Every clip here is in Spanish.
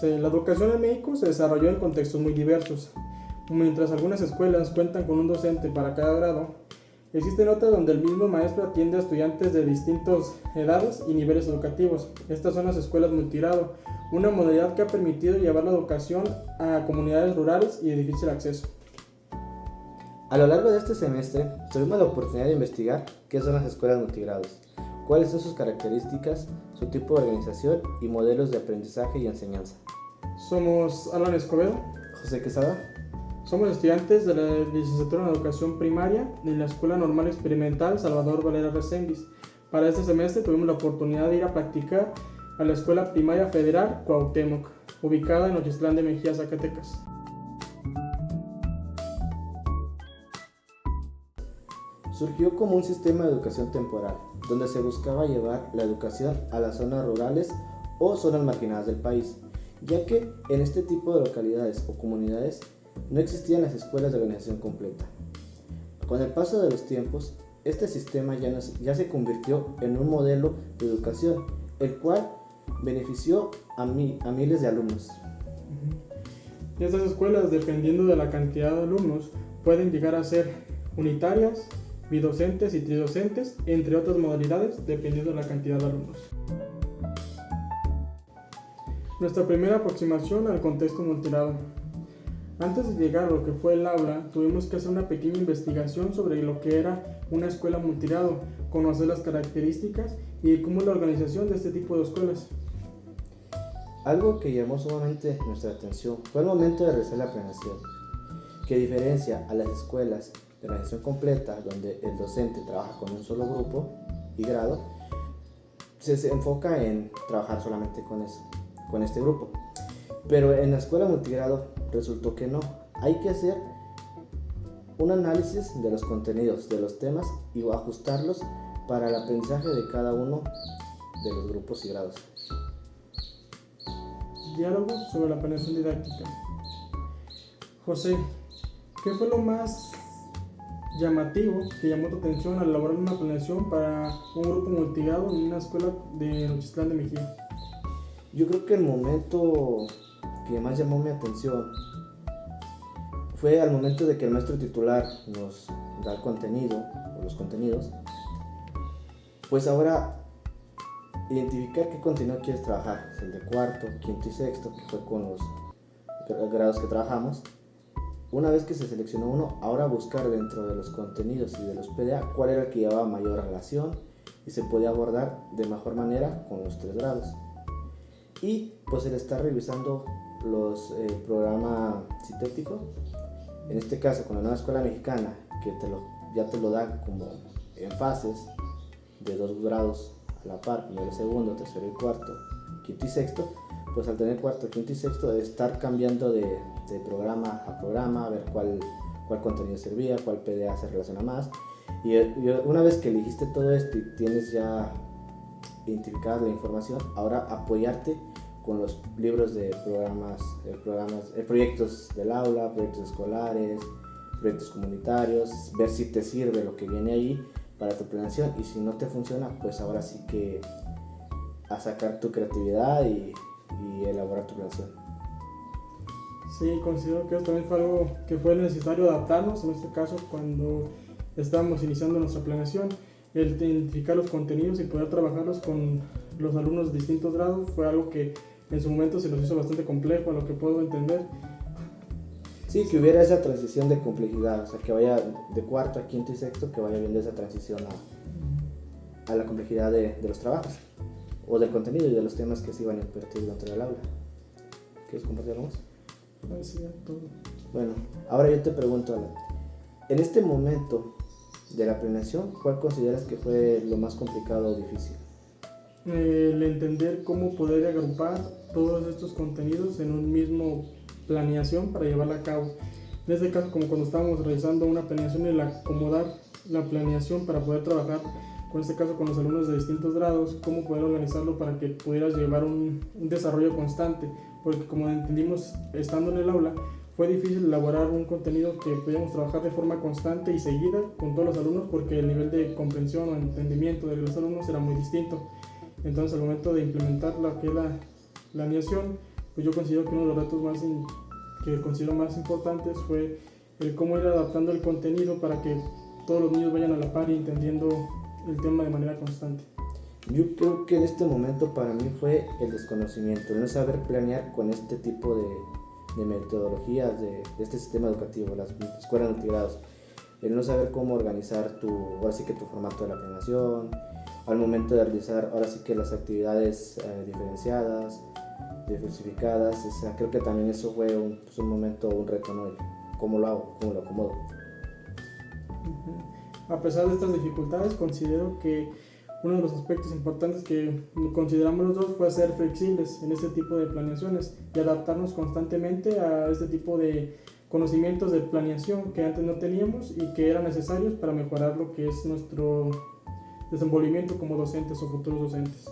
La educación en México se desarrolló en contextos muy diversos. Mientras algunas escuelas cuentan con un docente para cada grado, existen otras donde el mismo maestro atiende a estudiantes de distintas edades y niveles educativos. Estas son las escuelas multigrado, una modalidad que ha permitido llevar la educación a comunidades rurales y de difícil acceso. A lo largo de este semestre tuvimos la oportunidad de investigar qué son las escuelas multigrados, cuáles son sus características, su tipo de organización y modelos de aprendizaje y enseñanza. Somos Alan Escobedo. José Quesada. Somos estudiantes de la licenciatura en Educación Primaria en la Escuela Normal Experimental Salvador Valera Reséndiz. Para este semestre tuvimos la oportunidad de ir a practicar a la Escuela Primaria Federal Cuauhtémoc, ubicada en Nochistlán de Mejía, Zacatecas. Surgió como un sistema de educación temporal, donde se buscaba llevar la educación a las zonas rurales o zonas marginadas del país, ya que en este tipo de localidades o comunidades no existían las escuelas de organización completa. Con el paso de los tiempos, este sistema ya se convirtió en un modelo de educación, el cual benefició a miles de alumnos. Y estas escuelas, dependiendo de la cantidad de alumnos, pueden llegar a ser unitarias, bidocentes y tridocentes, entre otras modalidades, dependiendo de la cantidad de alumnos. Nuestra primera aproximación al contexto multigrado. Antes de llegar a lo que fue el aula, tuvimos que hacer una pequeña investigación sobre lo que era una escuela multigrado, conocer las características y cómo es la organización de este tipo de escuelas. Algo que llamó sumamente nuestra atención fue el momento de realizar la planeación, que diferencia a las escuelas de organización completa, donde el docente trabaja con un solo grupo y grado, se enfoca en trabajar solamente con este grupo. Pero en la escuela multigrado resultó que no, hay que hacer un análisis de los contenidos, de los temas y ajustarlos para el aprendizaje de cada uno de los grupos y grados. Diálogo sobre la planeación didáctica. José, ¿qué fue lo más llamativo que llamó tu atención al elaborar una planeación para un grupo multigrado en una escuela de Nochistlán de Mejía? Yo creo que el momento que más llamó mi atención fue al momento de que el maestro titular nos da el contenido o los contenidos, pues ahora identificar qué contenido quieres trabajar, es el de cuarto, quinto y sexto, que fue con los grados que trabajamos. Una vez que se seleccionó uno, ahora buscar dentro de los contenidos y de los PDA cuál era el que llevaba mayor relación y se podía abordar de mejor manera con los 3 grados. Y pues el estar revisando los programa sintético, en este caso con la nueva escuela mexicana, que ya te lo da como en fases de 2 grados a la par, primero, segundo, tercero y cuarto, quinto y sexto, pues al tener cuarto, quinto y sexto, de estar cambiando de programa a programa, a ver cuál contenido servía, cuál PDA se relaciona más. Y una vez que elegiste todo esto y tienes ya identificada la información, ahora apoyarte con los libros de proyectos del aula, proyectos escolares, proyectos comunitarios, ver si te sirve lo que viene ahí para tu planeación, y si no te funciona, pues ahora sí que a sacar tu creatividad y elaborar tu planeación. Sí, considero que esto también fue algo que fue necesario adaptarnos, en este caso cuando estábamos iniciando nuestra planeación, el identificar los contenidos y poder trabajarlos con los alumnos de distintos grados fue algo que en su momento se nos hizo bastante complejo, a lo que puedo entender. Sí, que hubiera esa transición de complejidad, o sea, que vaya de cuarto a quinto y sexto, que vaya viendo esa transición a la complejidad de los trabajos, o del contenido y de los temas que se iban a impartir dentro del aula. ¿Quieres compartir algo más? Sí, todo. Bueno, ahora yo te pregunto, Alan, en este momento de la planeación, ¿cuál consideras que fue lo más complicado o difícil? El entender cómo poder agrupar todos estos contenidos en un mismo planeación para llevarla a cabo. En este caso, como cuando estábamos realizando una planeación, el acomodar la planeación para poder trabajar, con este caso con los alumnos de distintos grados, cómo poder organizarlo para que pudieras llevar un desarrollo constante, porque como entendimos estando en el aula, fue difícil elaborar un contenido que pudiéramos trabajar de forma constante y seguida con todos los alumnos, porque el nivel de comprensión o entendimiento de los alumnos era muy distinto. Entonces al momento de implementar lo que es la planeación, pues yo considero que uno de los retos que considero más importantes fue el cómo ir adaptando el contenido para que todos los niños vayan a la par y entendiendo el tema de manera constante. Yo creo que en este momento para mí fue el desconocimiento, el no saber planear con este tipo de metodologías de este sistema educativo, las escuelas multigrados, el no saber cómo organizar ahora sí que tu formato de la planeación, al momento de realizar ahora sí que las actividades diferenciadas, diversificadas, o sea, creo que también eso fue un momento, un reto, ¿no? ¿Cómo lo hago? ¿Cómo lo acomodo? A pesar de estas dificultades, considero que uno de los aspectos importantes que consideramos los dos fue ser flexibles en este tipo de planeaciones y adaptarnos constantemente a este tipo de conocimientos de planeación que antes no teníamos y que eran necesarios para mejorar lo que es nuestro desenvolvimiento como docentes o futuros docentes.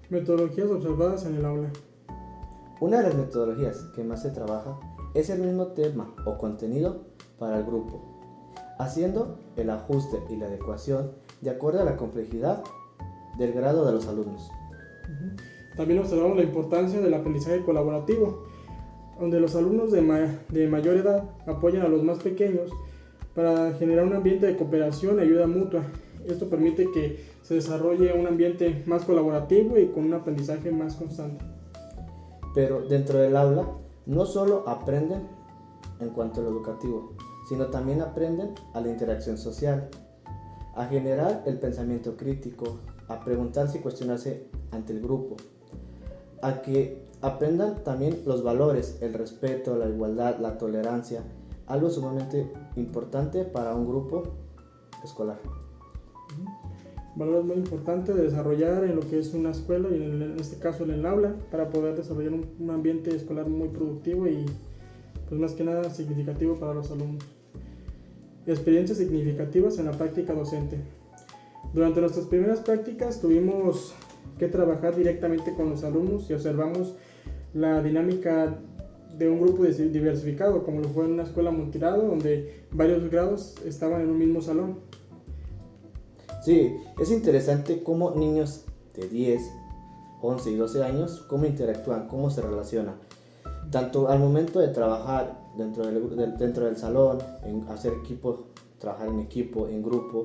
Metodologías observadas en el aula. Una de las metodologías que más se trabaja es el mismo tema o contenido para el grupo, haciendo el ajuste y la adecuación de acuerdo a la complejidad del grado de los alumnos. También observamos la importancia del aprendizaje colaborativo, donde los alumnos de mayor edad apoyan a los más pequeños para generar un ambiente de cooperación y ayuda mutua. Esto permite que se desarrolle un ambiente más colaborativo y con un aprendizaje más constante. Pero dentro del aula no solo aprenden en cuanto a lo educativo, sino también aprenden a la interacción social, a generar el pensamiento crítico, a preguntarse y cuestionarse ante el grupo, a que aprendan también los valores, el respeto, la igualdad, la tolerancia, algo sumamente importante para un grupo escolar. Valores muy importantes de desarrollar en lo que es una escuela y en este caso en el aula para poder desarrollar un ambiente escolar muy productivo y pues más que nada significativo para los alumnos. Experiencias significativas en la práctica docente. Durante nuestras primeras prácticas tuvimos que trabajar directamente con los alumnos y observamos la dinámica de un grupo diversificado, como lo fue en una escuela multigrado donde varios grados estaban en un mismo salón. Sí, es interesante cómo niños de 10, 11 y 12 años, cómo interactúan, cómo se relacionan. Tanto al momento de trabajar dentro del salón, en hacer equipo, trabajar en equipo, en grupo,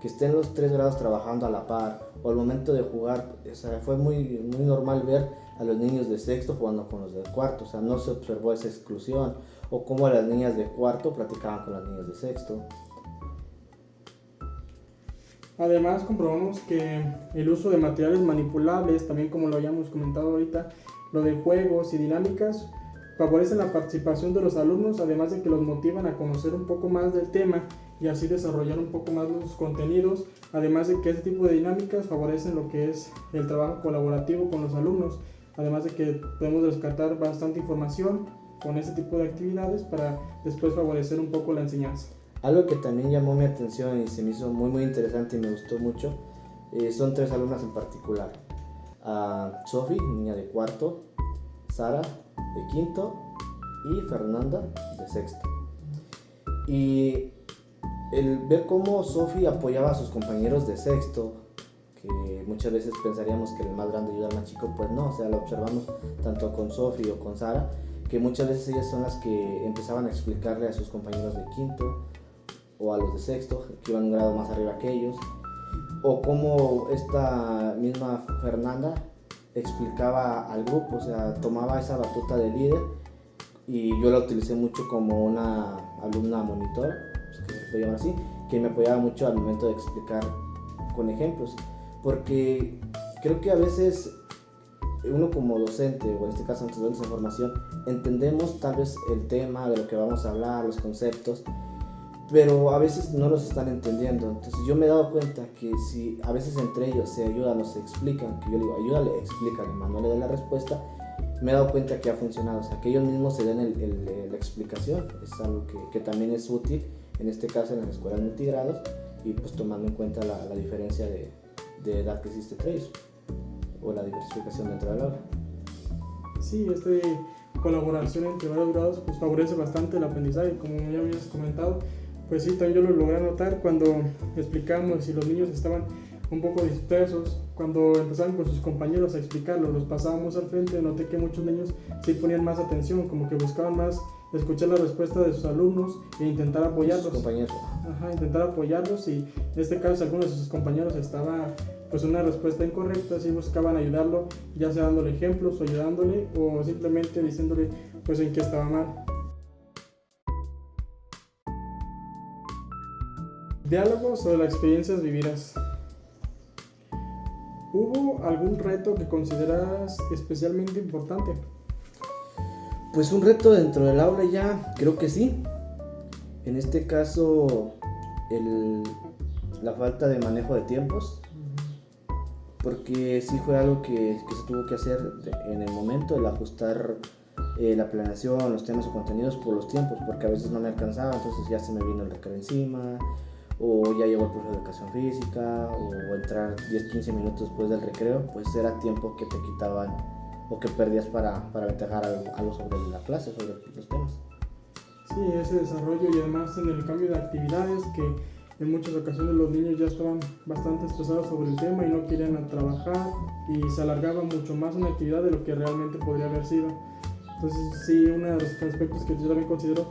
que estén los 3 grados trabajando a la par, o al momento de jugar, o sea, fue muy normal ver a los niños de sexto jugando con los de cuarto, o sea, no se observó esa exclusión, o cómo las niñas de cuarto platicaban con las niñas de sexto. Además, comprobamos que el uso de materiales manipulables, también como lo habíamos comentado ahorita, lo de juegos y dinámicas, favorecen la participación de los alumnos, además de que los motivan a conocer un poco más del tema y así desarrollar un poco más los contenidos, además de que este tipo de dinámicas favorecen lo que es el trabajo colaborativo con los alumnos, además de que podemos rescatar bastante información con este tipo de actividades para después favorecer un poco la enseñanza. Algo que también llamó mi atención y se me hizo muy interesante y me gustó mucho, son 3 alumnas en particular. Sofi, niña de cuarto, Sara, de quinto, y Fernanda, de sexto. Y el ver cómo Sofi apoyaba a sus compañeros de sexto, que muchas veces pensaríamos que el más grande ayuda al más chico, pues no, o sea, lo observamos tanto con Sofi o con Sara, que muchas veces ellas son las que empezaban a explicarle a sus compañeros de quinto o a los de sexto, que iban un grado más arriba que ellos, o como esta misma Fernanda explicaba al grupo, o sea, tomaba esa batuta de líder, y yo la utilicé mucho como una alumna monitor, pues que se puede llamar así, que me apoyaba mucho al momento de explicar con ejemplos, porque creo que a veces uno como docente, o en este caso estudiantes de formación, entendemos tal vez el tema de lo que vamos a hablar, los conceptos, pero a veces no los están entendiendo. Entonces yo me he dado cuenta que si a veces entre ellos se ayudan o se explican, que yo le digo, ayúdale, explícale, no le dé la respuesta, me he dado cuenta que ha funcionado, o sea, que ellos mismos se den la explicación, es algo que también es útil, en este caso en las escuelas multigrados, y pues tomando en cuenta la diferencia de edad que existe entre ellos, o la diversificación dentro del aula. Sí, esta colaboración entre varios grados pues favorece bastante el aprendizaje, como ya habías comentado. Pues sí, también yo lo logré notar cuando explicamos y los niños estaban un poco dispersos. Cuando empezaban con sus compañeros a explicarlo, los pasábamos al frente, noté que muchos niños sí ponían más atención, como que buscaban más escuchar la respuesta de sus alumnos e intentar apoyarlos. Sus compañeros. Intentar apoyarlos, y en este caso si alguno de sus compañeros estaba pues una respuesta incorrecta, sí buscaban ayudarlo, ya sea dándole ejemplos o ayudándole o simplemente diciéndole pues en qué estaba mal. Diálogos sobre las experiencias vividas. ¿Hubo algún reto que consideras especialmente importante? Pues un reto dentro del aula ya, creo que sí. En este caso, la falta de manejo de tiempos, porque sí fue algo que se tuvo que hacer en el momento, el ajustar la planeación, los temas o contenidos por los tiempos, porque a veces no me alcanzaba, entonces ya se me vino el recreo encima, o ya llegó el profe de educación física, o entrar 10-15 minutos después del recreo, pues era tiempo que te quitaban o que perdías para aventajar algo sobre la clase, sobre los temas. Sí, ese desarrollo, y además en el cambio de actividades, que en muchas ocasiones los niños ya estaban bastante estresados sobre el tema y no querían trabajar, y se alargaba mucho más una actividad de lo que realmente podría haber sido. Entonces sí, uno de los aspectos que yo también considero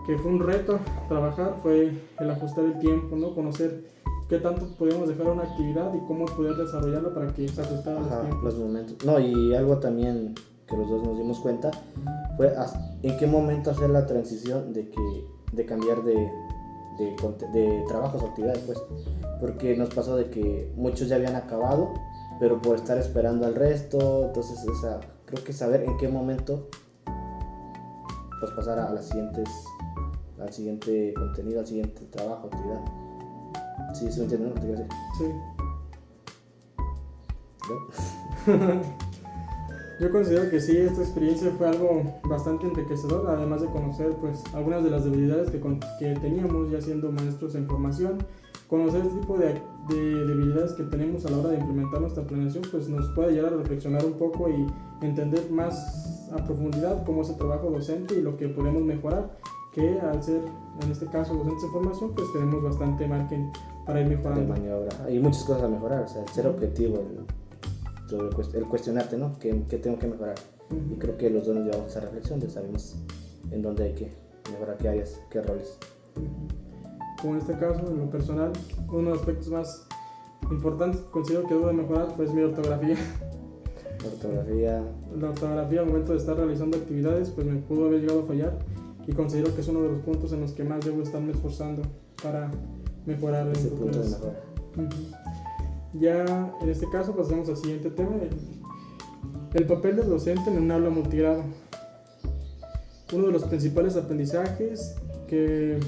que fue un reto trabajar fue el ajustar el tiempo, ¿no? Conocer qué tanto podíamos dejar una actividad y cómo poder desarrollarla para que se ajustara a los tiempos. Los momentos. No, y algo también que los dos nos dimos cuenta fue en qué momento hacer la transición de cambiar de trabajos o actividades, pues, porque nos pasó de que muchos ya habían acabado, pero por estar esperando al resto, entonces creo que saber en qué momento pues pasar al siguiente contenido, al siguiente trabajo, actividad. Sí, ¿sí me entiendes, no? ¿Te quiero decir? Sí. ¿No? Yo considero que sí, esta experiencia fue algo bastante enriquecedor, además de conocer pues algunas de las debilidades que teníamos ya siendo maestros en formación. Conocer este tipo de debilidades que tenemos a la hora de implementar nuestra planeación pues nos puede llevar a reflexionar un poco y entender más a profundidad cómo es el trabajo docente y lo que podemos mejorar, que al ser en este caso docentes en formación pues tenemos bastante margen para ir mejorando. De maniobra. Hay muchas cosas a mejorar, o sea, el ser objetivo, el cuestionarte, ¿no? ¿Qué tengo que mejorar? Y creo que los dos nos llevamos a esa reflexión de sabemos en dónde hay que mejorar, qué áreas, qué roles. Como en este caso, en lo personal, uno de los aspectos más importantes que considero que debo de mejorar pues mi ortografía. La ortografía al momento de estar realizando actividades pues me pudo haber llegado a fallar, y considero que es uno de los puntos en los que más debo estarme esforzando para mejorar ese punto de mejora. Ya en este caso pasamos al siguiente tema, el papel del docente en un aula multigrado. Uno de los principales aprendizajes que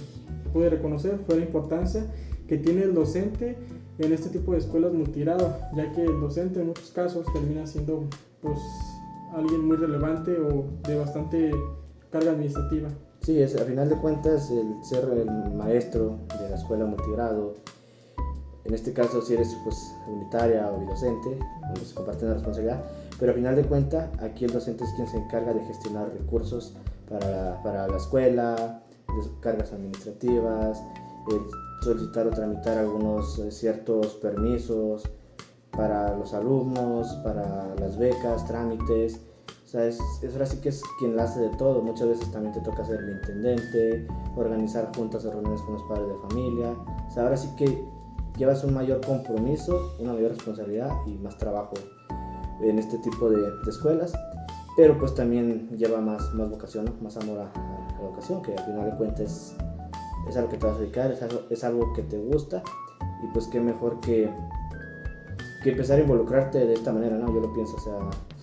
pude reconocer fue la importancia que tiene el docente en este tipo de escuelas multigrado, ya que el docente en muchos casos termina siendo pues alguien muy relevante o de bastante carga administrativa. Sí, a final de cuentas el ser el maestro de la escuela multigrado, en este caso si eres pues unitaria o bidocente, donde se comparte la responsabilidad, pero a final de cuentas aquí el docente es quien se encarga de gestionar recursos para la escuela, cargas administrativas, solicitar o tramitar algunos ciertos permisos para los alumnos, para las becas, trámites. O sea, ahora sí que es quien la hace de todo. Muchas veces también te toca ser el intendente, organizar juntas o reuniones con los padres de familia. O sea, ahora sí que llevas un mayor compromiso, una mayor responsabilidad y más trabajo en este tipo de escuelas, pero pues también lleva más vocación, ¿no? Más amor a la educación, que al final de cuentas es algo que te vas a dedicar, es algo que te gusta, y pues qué mejor que empezar a involucrarte de esta manera, ¿no? Yo lo pienso, o sea,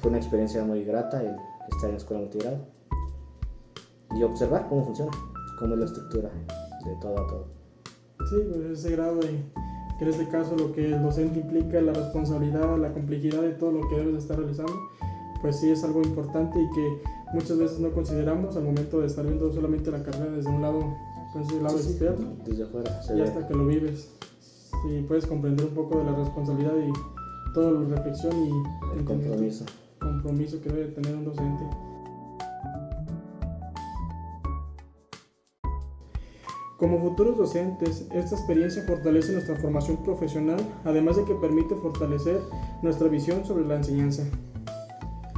fue una experiencia muy grata el estar en la escuela multigrado y observar cómo funciona, cómo es la estructura de todo a todo. Sí, pues ese grado de que en este caso lo que el docente implica, la responsabilidad, la complejidad de todo lo que debes de estar realizando, pues sí es algo importante y que muchas veces no consideramos al momento de estar viendo solamente la carrera desde un lado, pues el lado externo, desde afuera, y hasta que lo vives, sí puedes comprender un poco de la responsabilidad y toda la reflexión y el compromiso que debe tener un docente. Como futuros docentes, esta experiencia fortalece nuestra formación profesional, además de que permite fortalecer nuestra visión sobre la enseñanza.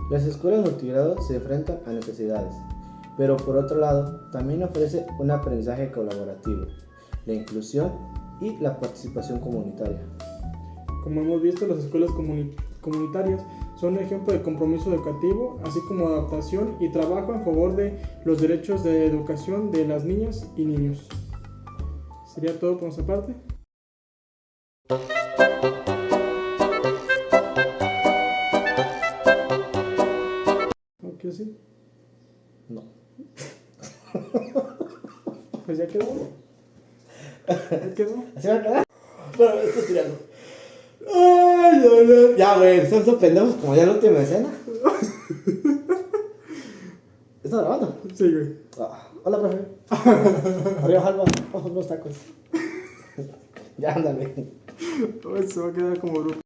Las escuelas multigrado se enfrentan a necesidades, pero por otro lado, también ofrece un aprendizaje colaborativo, la inclusión y la participación comunitaria. Como hemos visto, las escuelas comunitarias son un ejemplo de compromiso educativo, así como adaptación y trabajo en favor de los derechos de educación de las niñas y niños. ¿Sería todo por nuestra parte? ¿Ok, sí? No. Pues ya quedó. Ya quedó. ¿Así va a quedar? Pero estoy tirando. Ay, ay, ay. Ya, güey, son pendejos como ya la última escena. ¿Estás grabando? Sí, güey. Hola, profe. Arriba, Jalba. Ojo, unos tacos. Ya, ándale. Se va a quedar como bruto.